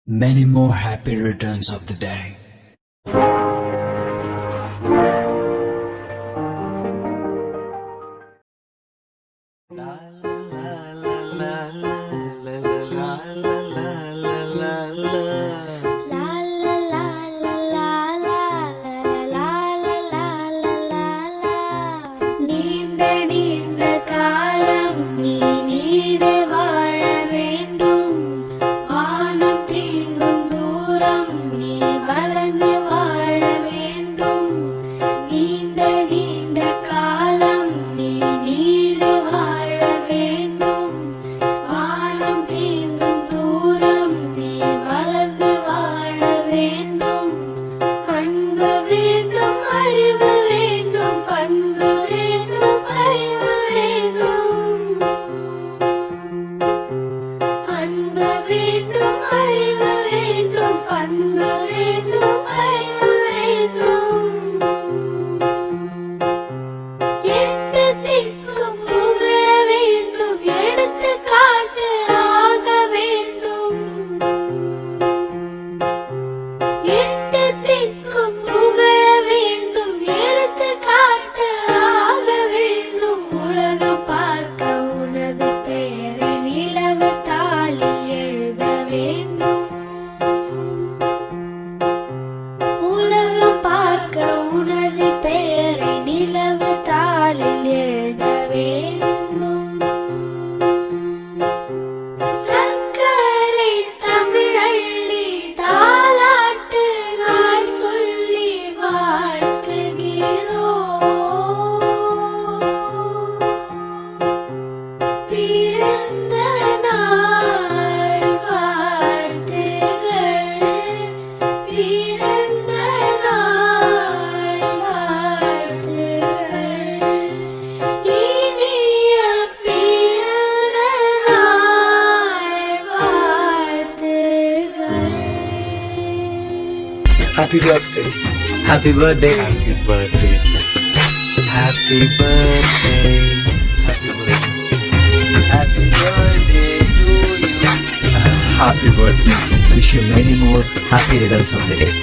Many more happy returns of the day. நீண்ட நீண்ட காலம் நீ நீடு வாழ வேண்டும். வானம் தீண்டும் தூரம் நீ வளர்ந்து வாழ வேண்டும். நீண்ட நீண்ட காலம் நீ நீடு வாழ வேண்டும். வானம் தீண்டும் தூரம் நீ வளர்ந்து வாழ வேண்டும். அன்பு வேண்டும், அறிவு வேண்டும், பண்பு வேண்டும், அறிவு வேண்டும். அன்பு வேண்டும், அறிவு வேண்டும், பண்பு வேண்டும், அறிவு வேண்டும். எட்டு திக்கும் புகழ வேண்டும், எடுத்துக்காட்டு ஆக வேண்டும். எட்டு திக்கும் புகழ வேண்டும், எடுத்துக்காட்டு ஆக வேண்டும். உலகம் பார்க்க உனது பெயரை நிலவு தாளி எழுத வேண்டும். உலகம் பார்க்க உனது பெயரை நிலவு தாளில் எழுத வேண்டும். சர்க்கரை தமிழள்ளி தாலாட்டு நாள் சொல்லி வாழ்த்துகிறோம். பிறந்த நாள் வாழ்த்துகள், பிறந்த நாள் வாழ்த்துகள், இனிய பிறந்த நாள் வாழ்த்துகள். Happy birthday. Happy birthday. Happy birthday. Happy birthday. Happy birthday. Happy birthday to you. Happy birthday. Wish you many more happy returns of the day.